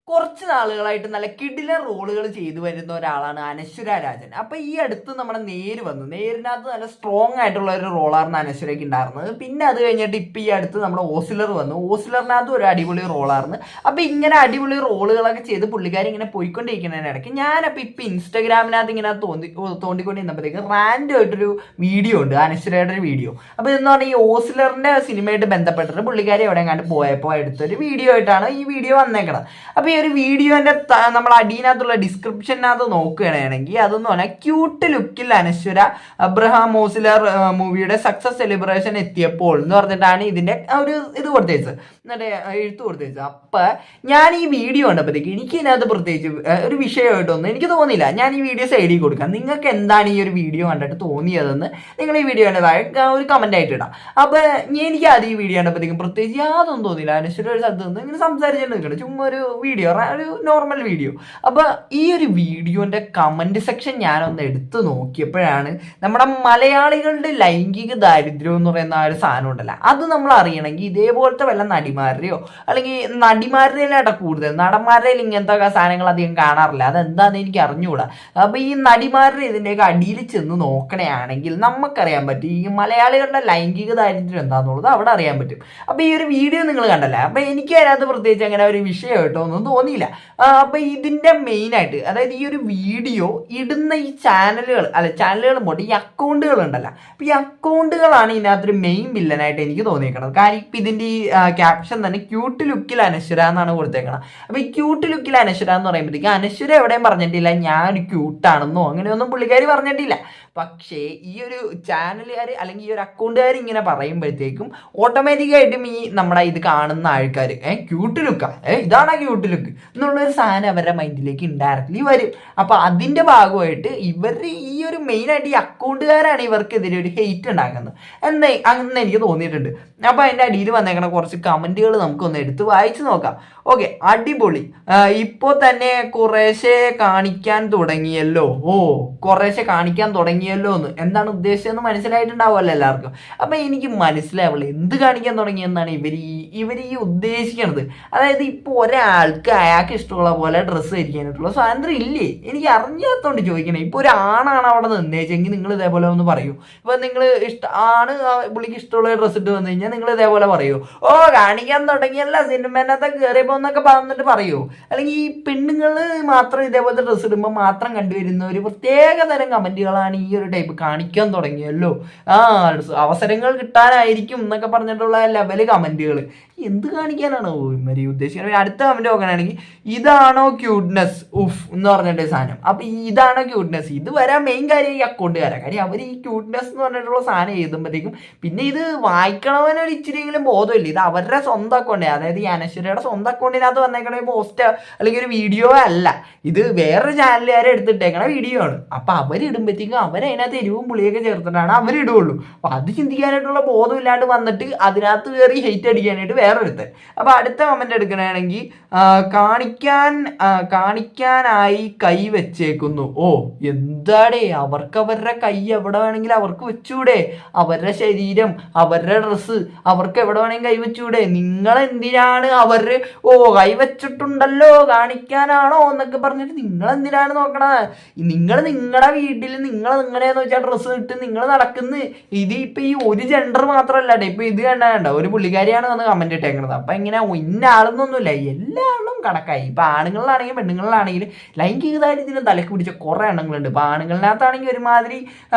കുറച്ച് നാളുകളായിട്ട് നല്ല കിടിലൻ റോളുകൾ ചെയ്തു വരുന്ന ഒരാളാണ് അനശ്വര രാജൻ. അപ്പൊ ഈ അടുത്ത് നമ്മുടെ നേര് വന്നു. നേരിനകത്ത് നല്ല സ്ട്രോങ് ആയിട്ടുള്ള ഒരു റോളായിരുന്നു അനശ്വരയ്ക്ക് ഉണ്ടായിരുന്നത്. പിന്നെ അത് കഴിഞ്ഞിട്ട് ഇപ്പൊ ഈ അടുത്ത് നമ്മുടെ ഓസിലർ വന്നു. ഓസിലറിനകത്ത് ഒരു അടിപൊളി റോളായിരുന്നു. അപ്പൊ ഇങ്ങനെ അടിപൊളി റോളുകളൊക്കെ ചെയ്ത് പുള്ളിക്കാരി ഇങ്ങനെ പോയിക്കൊണ്ടിരിക്കുന്നതിനിടയ്ക്ക് ഞാനപ്പോൾ ഇപ്പൊ ഇൻസ്റ്റാഗ്രാമിനകത്ത് ഇങ്ങനെ തോണ്ടിക്കൊണ്ടിരുന്നപ്പോഴത്തേക്ക് റാൻഡം ആയിട്ടൊരു വീഡിയോ ഉണ്ട്, അനശ്വരയുടെ ഒരു വീഡിയോ. അപ്പൊ എന്ന് പറഞ്ഞാൽ ഈ ഓസിലറിന്റെ സിനിമയായിട്ട് ബന്ധപ്പെട്ടിട്ട് പുള്ളിക്കാരി എവിടെ കണ്ട് പോയപ്പോൾ എടുത്തൊരു വീഡിയോ ആയിട്ടാണ് ഈ വീഡിയോ വന്നേക്കണത്. അപ്പൊ ഈ ഒരു വീഡിയോന്റെ നമ്മൾ അടിയിനകത്തുള്ള ഡിസ്ക്രിപ്ഷനകത്ത് നോക്കുകയാണെങ്കിൽ അതെന്ന് പറഞ്ഞാൽ ക്യൂട്ട് ലുക്കിൽ അനശ്വര അബ്രഹാം ഓസിലർ മൂവിയുടെ സക്സസ് സെലിബ്രേഷൻ എത്തിയപ്പോൾ എന്ന് പറഞ്ഞിട്ടാണ് ഇതിന്റെ ഒരു ഇത് കൊടുത്തേച്ചത്, എന്നിട്ട് എഴുത്ത് കൊടുത്തേച്ചത്. അപ്പൊ ഞാൻ ഈ വീഡിയോ കണ്ടപ്പോഴത്തേക്ക് എനിക്ക് ഇതിനകത്ത് പ്രത്യേകിച്ച് ഒരു വിഷയമായിട്ടൊന്നും എനിക്ക് തോന്നിയില്ല. ഞാൻ ഈ വീഡിയോ സൈഡിൽ കൊടുക്കാം. നിങ്ങൾക്ക് എന്താണ് ഈ ഒരു വീഡിയോ കണ്ടിട്ട് തോന്നിയതെന്ന് നിങ്ങൾ ഈ വീഡിയോയുടെ ഒരു കമന്റ് ആയിട്ട് ഇടാം. അപ്പൊ എനിക്ക് ആദ്യം ഈ വീഡിയോ കണ്ടപ്പോഴത്തേക്കും പ്രത്യേകിച്ച് യാതൊന്നും തോന്നിയില്ല. അനശ്വര ഒരു സ്ഥലത്ത് നിന്ന് ഇങ്ങനെ സംസാരിച്ചിട്ടുണ്ട്, ചുമ്മാ ഒരു വീഡിയോ, ഒരു നോർമൽ വീഡിയോ. അപ്പൊ ഈ ഒരു വീഡിയോന്റെ കമന്റ് സെക്ഷൻ ഞാനൊന്ന് എടുത്തു നോക്കിയപ്പോഴാണ് നമ്മുടെ മലയാളികളുടെ ലൈംഗിക ദാരിദ്ര്യം എന്ന് പറയുന്ന ആ ഒരു സാധനം ഉണ്ടല്ലോ, അത് നമ്മൾ അറിയണമെങ്കിൽ ഇതേപോലത്തെ വല്ല നടിമാരുടെയോ അല്ലെങ്കിൽ നടിമാരുടെയിലായിട്ട് കൂടുതൽ, നടന്മാരുടെ ഇങ്ങനത്തെ സാധനങ്ങൾ അധികം കാണാറില്ല. അതെന്താണെന്ന് എനിക്ക് അറിഞ്ഞുകൂടാ. അപ്പൊ ഈ നടിമാരുടെ ഇതിൻ്റെയൊക്കെ അടിയിൽ ചെന്ന് നോക്കണയാണെങ്കിൽ നമുക്കറിയാൻ പറ്റും ഈ മലയാളികളുടെ ലൈംഗിക ദാരിദ്ര്യം എന്താണെന്നുള്ളത് അവിടെ അറിയാൻ പറ്റും. അപ്പൊ ഈ ഒരു വീഡിയോ നിങ്ങൾ കണ്ടല്ലേ, അപ്പൊ എനിക്ക് അതിനകത്ത് പ്രത്യേകിച്ച് അങ്ങനെ ഒരു വിഷയമായിട്ടോ ഒന്നും തോന്നിയില്ല. അപ്പൊ ഇതിന്റെ മെയിൻ ആയിട്ട്, അതായത് ഈ ഒരു വീഡിയോ ഇടുന്ന ഈ ചാനലുകൾ പോട്ടെ, ഈ അക്കൗണ്ടുകൾ ഉണ്ടല്ലോ, അപ്പൊ ഈ അക്കൗണ്ടുകളാണ് ഇതിനകത്തൊരു മെയിൻ വില്ലനായിട്ട് എനിക്ക് തോന്നിയേക്കണത്. കാരണം ഇപ്പൊ ഇതിന്റെ ഈ ക്യാപ്ഷൻ തന്നെ ക്യൂട്ട് ലുക്കിൽ അനശ്വര എന്നാണ് കൊടുത്തേക്കണം. അപ്പൊ ഈ ക്യൂട്ട് ലുക്കിൽ അനശ്വര എന്ന് പറയുമ്പോഴത്തേക്ക് അനശ്വര എവിടെയും പറഞ്ഞിട്ടില്ല ഞാൻ ക്യൂട്ടാണെന്നോ അങ്ങനെയൊന്നും പുള്ളിക്കാരി പറഞ്ഞിട്ടില്ല. പക്ഷേ ഈ ഒരു ചാനലുകാർ അല്ലെങ്കിൽ ഈ ഒരു അക്കൗണ്ടുകാർ ഇങ്ങനെ പറയുമ്പോഴത്തേക്കും ഓട്ടോമാറ്റിക്കായിട്ടും ഈ നമ്മുടെ ഇത് കാണുന്ന ആൾക്കാർ ക്യൂട്ട് ലുക്കാ, ഇതാണ് ക്യൂട്ട് ലുക്ക് എന്നുള്ളൊരു സാധനം അവരുടെ മൈൻഡിലേക്ക് ഇൻഡയറക്ട്ലി വരും. അപ്പൊ അതിന്റെ ഭാഗമായിട്ട് ഇവർ ഈ ഒരു മെയിനായിട്ട് ഈ അക്കൗണ്ടുകാരാണ് ഇവർക്കെതിരെ ഒരു ഹെയ്റ്റ് ഉണ്ടാക്കുന്നത് എന്ന് എനിക്ക് തോന്നിയിട്ടുണ്ട്. അപ്പൊ അതിന്റെ അടിയിൽ വന്നേക്കണ കുറച്ച് കമന്റുകൾ നമുക്കൊന്ന് എടുത്ത് വായിച്ചു നോക്കാം. ഓക്കെ, അടിപൊളി, ഇപ്പോ തന്നെ കുറേശ്ശെ കാണിക്കാൻ തുടങ്ങിയല്ലോ. കുറേശ്ശെ കാണിക്കാൻ തുടങ്ങിയല്ലോ എന്ന് എന്താണ് ഉദ്ദേശിച്ചതെന്ന് മനസ്സിലായിട്ടുണ്ടാവുമല്ലോ എല്ലാവർക്കും. അപ്പൊ എനിക്ക് മനസ്സിലാവുള്ളൂ എന്ത് കാണിക്കാൻ തുടങ്ങിയെന്നാണ് ഇവർ ഈ ഉദ്ദേശിക്കണത്. അതായത് ഇപ്പൊ ഒരാൾക്ക് അയാൾക്ക് ഇഷ്ടമുള്ള പോലെ ഡ്രസ്സ് ധരിക്കാനായിട്ടുള്ള സ്വാതന്ത്ര്യം ഇല്ലേ? എനിക്ക് അറിഞ്ഞാത്തോണ്ട് ചോദിക്കണേ. ഇപ്പൊ ഒരു ആണാണ് അവിടെ നിന്നേച്ചെങ്കിൽ നിങ്ങൾ ഇതേപോലെ ഒന്ന് പറയൂ. ഇപ്പൊ നിങ്ങൾ പുള്ളിക്ക് ഇഷ്ടമുള്ള ഡ്രസ്സ് ഇട്ട് വന്നു കഴിഞ്ഞാൽ നിങ്ങൾ ഇതേപോലെ പറയൂ, കാണിക്കാൻ തുടങ്ങിയല്ല സിനിമേനകത്ത് കയറിയപ്പോ എന്നൊക്കെ പറഞ്ഞിട്ട് പറയൂ. അല്ലെങ്കിൽ ഈ പെണ്ണുങ്ങൾ മാത്രം ഇതേപോലത്തെ ഡ്രസ്സ് ഇടുമ്പോൾ മാത്രം കണ്ടുവരുന്ന ഒരു പ്രത്യേക തരം കമന്റുകളാണ് ഈ ഒരു ടൈപ്പ്, കാണിക്കാൻ തുടങ്ങിയല്ലോ, അവസരങ്ങൾ കിട്ടാനായിരിക്കും എന്നൊക്കെ പറഞ്ഞിട്ടുള്ള ലെവല് കമന്റുകൾ. എന്ത് കാണിക്കാനാണോ ഇവര് ഉദ്ദേശിക്കുന്നത്? അടുത്ത കമന്റ് നോക്കുകയാണെങ്കിൽ ഇതാണോ ക്യൂട്ട്നെസ് എന്ന് പറഞ്ഞിട്ട് സാധനം. അപ്പൊ ഇതാണോ ക്യൂട്ട്നെസ്, ഇത് വരാൻ മെയിൻ കാര്യം ഈ അക്കൗണ്ടുകാരാണ്. കാര്യം അവർ ഈ ക്യൂട്ട്നെസ് എന്ന് പറഞ്ഞിട്ടുള്ള സാധനം എഴുതുമ്പോഴത്തേക്കും പിന്നെ ഇത് വായിക്കണമെന്നൊരു ഇച്ചിരിയെങ്കിലും ബോധമില്ല. ഇത് അവരുടെ സ്വന്തം അക്കൗണ്ട്, അതായത് ഈ അനശ്വരയുടെ സ്വന്തം അക്കൗണ്ടിനകത്ത് വന്നേക്കണ പോസ്റ്റ് അല്ലെങ്കിൽ ഒരു വീഡിയോ അല്ല, ഇത് വേറൊരു ചാനലുകാരെ എടുത്തിട്ടേക്കണ വീഡിയോ ആണ്. അപ്പൊ അവരിടുമ്പോഴത്തേക്കും അവരതിനകത്ത് എരിവും പുളിയൊക്കെ ചേർത്തിട്ടാണ് അവരിടുകയുള്ളൂ. അപ്പൊ അത് ചിന്തിക്കാനായിട്ടുള്ള ബോധമില്ലാണ്ട് വന്നിട്ട് അതിനകത്ത് കയറി ഹെയ്റ്റ് അടിക്കാനായിട്ട് വേറൊരുത്തൻ. അപ്പൊ അടുത്ത കമന്റ് എടുക്കണമെങ്കിൽ കാണിക്കാനായി കൈ വെച്ചേക്കുന്നു. എന്താടേ, അവർക്ക് അവരുടെ കൈ എവിടെ വേണമെങ്കിൽ അവർക്ക് വെച്ചൂടെ? അവരുടെ ശരീരം, അവരുടെ ഡ്രസ്സ് അവർക്ക് എവിടെ വേണമെങ്കിൽ കൈ വെച്ചൂടെ? നിങ്ങൾ എന്തിനാണ് അവര് കൈ വെച്ചിട്ടുണ്ടല്ലോ കാണിക്കാനാണോ എന്നൊക്കെ പറഞ്ഞിട്ട് നിങ്ങൾ എന്തിനാണ് നോക്കണത്? നിങ്ങൾ നിങ്ങളുടെ വീട്ടിൽ നിങ്ങളെന്ന് വെച്ചാൽ ഡ്രസ്സ് ഇട്ട് നിങ്ങൾ നടക്കുന്നു. ഇത് ഇപ്പൊ ഈ ഒരു ജെൻഡർ മാത്രമല്ല, ഇപ്പൊ ഇത് കണ്ട ഒരു പുള്ളിക്കാരിയാണ് വന്ന് കമന്റ് ഇട്ടേക്കണത്. അപ്പൊ ഇങ്ങനെ ഇന്ന ആളെന്നൊന്നുമില്ല, എല്ലാവരും കണക്കായി. ഇപ്പൊ ആണുങ്ങളിലാണെങ്കിലും പെണ്ണുങ്ങളിലാണെങ്കിലും ലൈംഗിക ദാരിദ്ര്യം തലക്ക് പിടിച്ച കുറെ എണ്ണങ്ങളുണ്ട്. ഇപ്പൊ ആണുങ്ങളിനകത്താണെങ്കിൽ ഒരുമാതിരി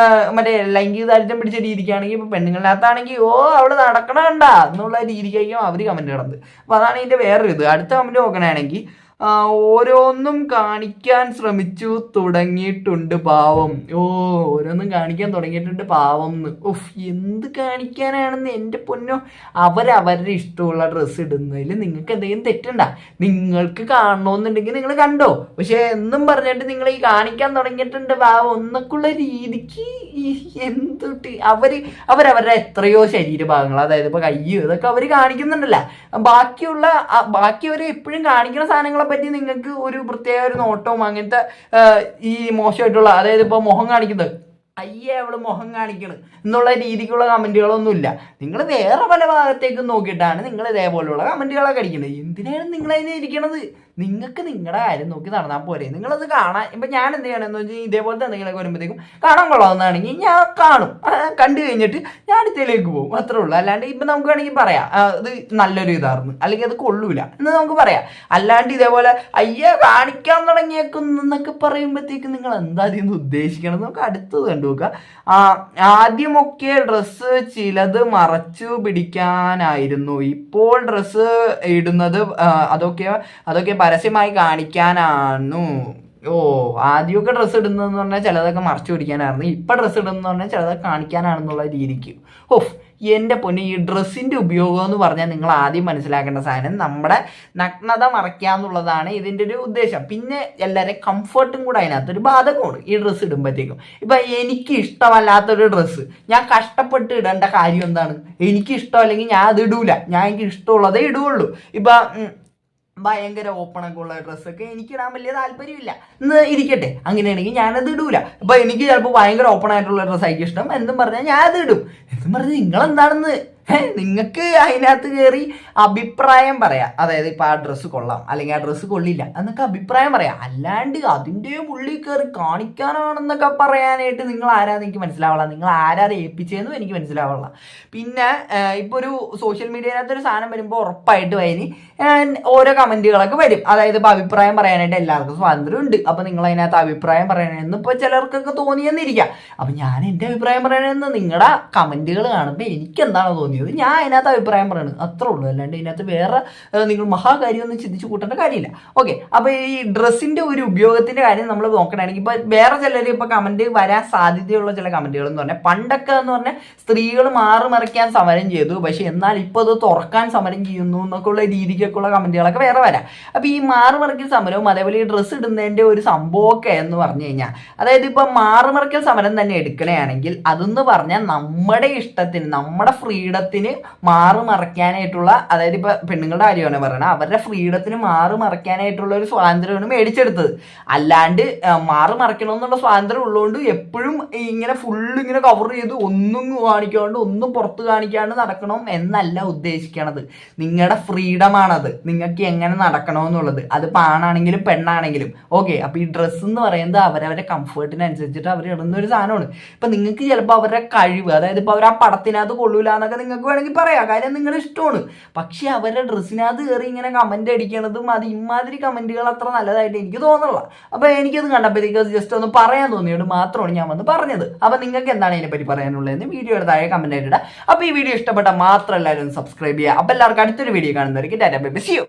മറ്റേ ലൈംഗിക ദാരിദ്ര്യം പിടിച്ച രീതിക്കാണെങ്കിൽ ഇപ്പൊ പെണ്ണുങ്ങളിനകത്താണെങ്കിൽ അവള് നടക്കണണ്ട എന്നുള്ള രീതിക്കായിരിക്കും അവര് കമന്റ് കിടന്നത്. അപ്പൊ അതാണ് ഇതിന്റെ വേറൊരു ഇത്. അടുത്ത കമന്റ് നോക്കണമെങ്കിൽ ഓരോന്നും കാണിക്കാൻ ശ്രമിച്ചു തുടങ്ങിയിട്ടുണ്ട് പാവം. ഓരോന്നും കാണിക്കാൻ തുടങ്ങിയിട്ടുണ്ട് പാവം എന്ന്. എന്ത് കാണിക്കാനാണെന്ന് എൻ്റെ പൊന്നോ. അവരവരുടെ ഇഷ്ടമുള്ള ഡ്രസ്സ് ഇടുന്നതിൽ നിങ്ങൾക്ക് എന്തെങ്കിലും തെറ്റുണ്ട? നിങ്ങൾക്ക് കാണണമെന്നുണ്ടെങ്കിൽ നിങ്ങൾ കണ്ടോ. പക്ഷെ എന്നും പറഞ്ഞിട്ട് നിങ്ങൾ ഈ കാണിക്കാൻ തുടങ്ങിയിട്ടുണ്ട് പാവം എന്നൊക്കെയുള്ള രീതിക്ക് എന്തൊട്ട് അവരവരുടെ എത്രയോ ശരീരഭാഗങ്ങൾ, അതായത് ഇപ്പൊ കയ്യോ ഇതൊക്കെ അവർ കാണിക്കുന്നുണ്ടല്ല. ബാക്കി അവർ എപ്പോഴും കാണിക്കുന്ന സാധനങ്ങളെ പറ്റി നിങ്ങൾക്ക് ഒരു പ്രത്യേക ഒരു നോട്ടവും അങ്ങനത്തെ ഈ മോശമായിട്ടുള്ള, അതായത് ഇപ്പൊ മുഖം കാണിക്കുന്നത്, അയ്യേ അവള് മുഖം കാണിക്കണം എന്നുള്ള രീതിക്കുള്ള കമന്റുകളൊന്നുമില്ല. നിങ്ങൾ വേറെ പല ഭാഗത്തേക്കും നോക്കിയിട്ടാണ് നിങ്ങൾ ഇതേപോലെയുള്ള കമന്റുകളൊക്കെ അടിക്കുന്നത്. എന്തിനാണ് നിങ്ങൾ അതിനെ ഇരിക്കണത്? നിങ്ങൾക്ക് നിങ്ങളുടെ കാര്യം നോക്കി നടന്നാൽ പോരെ. നിങ്ങളത് കാണാൻ ഇപ്പം ഞാൻ എന്ത് ചെയ്യണമെന്ന് വെച്ചാൽ ഇതേപോലത്തെ എന്തെങ്കിലുമൊക്കെ വരുമ്പോഴത്തേക്കും കാണാൻ കൊള്ളാവുന്നതാണെങ്കിൽ ഞാൻ കാണും, കണ്ടു കഴിഞ്ഞിട്ട് ഞാൻ അടുത്തേക്ക് പോകും, അത്രേ ഉള്ളൂ. അല്ലാണ്ട് ഇപ്പം നമുക്ക് വേണമെങ്കിൽ പറയാം ഇത് നല്ലൊരു ഇതായിരുന്നു, അല്ലെങ്കിൽ അത് കൊള്ളൂല എന്ന് നമുക്ക് പറയാം. അല്ലാണ്ട് ഇതേപോലെ അയ്യ കാണിക്കാൻ തുടങ്ങിയേക്കുന്നൊക്കെ പറയുമ്പോഴത്തേക്കും നിങ്ങൾ എന്താ അതിന്ന് ഉദ്ദേശിക്കണം. നമുക്ക് അടുത്തത് കണ്ടു നോക്കുക. ആദ്യമൊക്കെ ഡ്രസ്സ് ചിലത് മറച്ചു പിടിക്കാനായിരുന്നു, ഇപ്പോൾ ഡ്രസ്സ് ഇടുന്നത് അതൊക്കെ പരസ്യമായി കാണിക്കാനാണ്. ആദ്യമൊക്കെ ഡ്രസ്സ് ഇടുന്നതെന്ന് പറഞ്ഞാൽ ചിലതൊക്കെ മറച്ചു പിടിക്കാനായിരുന്നു, ഇപ്പം ഡ്രസ്സ് ഇടുന്നതെന്ന് പറഞ്ഞാൽ ചിലതൊക്കെ കാണിക്കാനാണെന്നുള്ള രീതിക്ക്. എൻ്റെ പൊന്നി, ഈ ഡ്രസ്സിൻ്റെ ഉപയോഗം എന്ന് പറഞ്ഞാൽ നിങ്ങൾ ആദ്യം മനസ്സിലാക്കേണ്ട സാധനം നമ്മുടെ നഗ്നത മറയ്ക്കുക എന്നുള്ളതാണ് ഇതിൻ്റെ ഒരു ഉദ്ദേശം. പിന്നെ എല്ലാവരെയും കംഫർട്ടും കൂടെ അതിനകത്തൊരു ബാധകമാണ് ഈ ഡ്രസ്സ് ഇടുമ്പോഴത്തേക്കും. ഇപ്പം എനിക്ക് ഇഷ്ടമല്ലാത്തൊരു ഡ്രസ്സ് ഞാൻ കഷ്ടപ്പെട്ട് ഇടേണ്ട കാര്യം എന്താണ്? എനിക്ക് ഇഷ്ടമല്ലെങ്കിൽ ഞാൻ അത് ഇടൂല, ഞാൻ എനിക്ക് ഇഷ്ടമുള്ളതേ ഇടുകയുള്ളൂ. ഇപ്പം ഭയങ്കര ഓപ്പണൊക്കെ ഉള്ള ഡ്രസ്സൊക്കെ എനിക്ക് ഇടാൻ വലിയ താല്പര്യമില്ല എന്ന് ഇരിക്കട്ടെ, അങ്ങനെയാണെങ്കിൽ ഞാനത് ഇടൂല. അപ്പം എനിക്ക് ചിലപ്പോൾ ഭയങ്കര ഓപ്പൺ ആയിട്ടുള്ള ഡ്രസ്സായിരിക്കും ഇഷ്ടം എന്നും പറഞ്ഞാൽ ഞാൻ അത് ഇടും. എന്നും പറഞ്ഞ് നിങ്ങളെന്താണെന്ന് നിങ്ങൾക്ക് അതിനകത്ത് കയറി അഭിപ്രായം പറയാം. അതായത് ഇപ്പം ആ ഡ്രസ്സ് കൊള്ളാം അല്ലെങ്കിൽ ആ ഡ്രസ്സ് കൊള്ളില്ല എന്നൊക്കെ അഭിപ്രായം പറയാം. അല്ലാണ്ട് അതിൻ്റെ ഉള്ളിൽ കയറി കാണിക്കാനാണെന്നൊക്കെ പറയാനായിട്ട് നിങ്ങൾ ആരാന്ന് എനിക്ക് മനസ്സിലാവുള്ള, നിങ്ങൾ ആരാതെ ഏൽപ്പിച്ചതെന്നും എനിക്ക് മനസ്സിലാവുള്ള. പിന്നെ ഇപ്പോൾ ഒരു സോഷ്യൽ മീഡിയനകത്തൊരു സാധനം വരുമ്പോൾ ഉറപ്പായിട്ടും അതിന് ഓരോ കമൻറ്റുകളൊക്കെ വരും. അതായത് ഇപ്പോൾ അഭിപ്രായം പറയാനായിട്ട് എല്ലാവർക്കും സ്വാതന്ത്ര്യമുണ്ട്. അപ്പോൾ നിങ്ങൾ അതിനകത്ത് അഭിപ്രായം പറയണമെന്ന് ഇപ്പോൾ ചിലർക്കൊക്കെ തോന്നിയെന്നിരിക്കാം. അപ്പം ഞാൻ എൻ്റെ അഭിപ്രായം പറയണമെന്ന് നിങ്ങളുടെ കമൻറ്റുകൾ കാണുമ്പോൾ എനിക്ക് എന്താണ് തോന്നിയത് ഞാൻ അതിനകത്ത് അഭിപ്രായം പറയണത്, അത്രേ ഉള്ളൂ. അല്ലാണ്ട് ഇതിനകത്ത് വേറെ നിങ്ങൾ മഹാകാര്യമൊന്നും ചിന്തിച്ച് കൂട്ടേണ്ട കാര്യമില്ല. ഓക്കെ, അപ്പോൾ ഈ ഡ്രസ്സിൻ്റെ ഒരു ഉപയോഗത്തിൻ്റെ കാര്യം നമ്മൾ നോക്കണമെങ്കിൽ ഇപ്പോൾ വേറെ ചിലർ ഇപ്പോൾ കമൻറ്റ് വരാൻ സാധ്യതയുള്ള ചില കമൻറ്റുകൾ എന്ന് പറഞ്ഞാൽ പണ്ടൊക്കെ എന്ന് പറഞ്ഞാൽ സ്ത്രീകൾ മറയ്ക്കാൻ സമരം ചെയ്തു, പക്ഷേ എന്നാൽ ഇപ്പോൾ അത് തുറക്കാൻ സമരം ചെയ്യുന്നു എന്നൊക്കെ ഉള്ള രീതിക്കൊക്കെ ഉള്ള കമൻറ്റുകളൊക്കെ വേറെ വരാം. അപ്പോൾ ഈ മറയ്ക്കൽ സമരവും അതേപോലെ ഈ ഡ്രസ്സ് ഇടുന്നതിൻ്റെ ഒരു സംഭവമൊക്കെ എന്ന് പറഞ്ഞു കഴിഞ്ഞാൽ, അതായത് ഇപ്പോൾ മറയ്ക്കൽ സമരം തന്നെ എടുക്കണമെങ്കിൽ അതെന്ന് പറഞ്ഞാൽ നമ്മുടെ ഇഷ്ടത്തിന് നമ്മുടെ ഫ്രീഡത്തിന് മറയ്ക്കാനായിട്ടുള്ള, അതായത് ഇപ്പൊ പെണ്ണുങ്ങളുടെ കാര്യമാണ് പറയണത്, അവരുടെ ഫ്രീഡത്തിന് മറയ്ക്കാനായിട്ടുള്ള ഒരു സ്വാതന്ത്ര്യമാണ് മേടിച്ചെടുത്തത്. അല്ലാണ്ട് മറയ്ക്കണം എന്നുള്ള സ്വാതന്ത്ര്യം ഉള്ളതുകൊണ്ട് എപ്പോഴും ഇങ്ങനെ ഫുള്ള് ഇങ്ങനെ കവർ ചെയ്ത് ഒന്നും കാണിക്കാണ്ട് ഒന്നും പുറത്ത് കാണിക്കാണ്ട് നടക്കണം എന്നല്ല ഉദ്ദേശിക്കണത്. നിങ്ങളുടെ ഫ്രീഡമാണത്, നിങ്ങൾക്ക് എങ്ങനെ നടക്കണമെന്നുള്ളത്. അത് ആണാണെങ്കിലും പെണ്ണാണെങ്കിലും. ഓക്കെ, അപ്പൊ ഈ ഡ്രസ്സ് എന്ന് പറയുന്നത് അവരവരുടെ കംഫർട്ടിനനുസരിച്ചിട്ട് അവർ ഇടുന്ന ഒരു സാധനമാണ്. ഇപ്പൊ നിങ്ങൾക്ക് ചിലപ്പോൾ അവരുടെ കഴിവ്, അതായത് ഇപ്പൊ അവർ ആ പടത്തിനകത്ത് കൊള്ളൂല എന്നൊക്കെ നിങ്ങൾക്ക് വേണമെങ്കിൽ പറയാം, കാര്യം നിങ്ങളുടെ ഇഷ്ടമാണ്. പക്ഷെ അവരുടെ ഡ്രസ്സിനകത്ത് കയറി ഇങ്ങനെ കമന്റ് അടിക്കണതും അത് ഇമാതിരി കമന്റുകൾ അത്ര നല്ലതായിട്ട് എനിക്ക് തോന്നുന്നില്ല. അപ്പൊ എനിക്കത് കണ്ടപ്പോഴത്തേക്ക് ജസ്റ്റ് ഒന്ന് പറയാൻ തോന്നിയോണ്ട് മാത്രമാണ് ഞാൻ വന്ന് പറഞ്ഞത്. അപ്പൊ നിങ്ങൾക്ക് എന്താണ് ഇതിനെപ്പറ്റി പറയാനുള്ളതെന്ന് വീഡിയോയുടെ താഴെ കമന്റ് ആയിട്ട് ഇടാം. അപ്പൊ ഈ വീഡിയോ ഇഷ്ടപ്പെട്ട മാത്രം എല്ലാവരും സബ്സ്ക്രൈബ് ചെയ്യുക. അപ്പൊ എല്ലാവർക്കും അടുത്തൊരു വീഡിയോ കാണുന്നവർക്ക് tata bye bye, see U.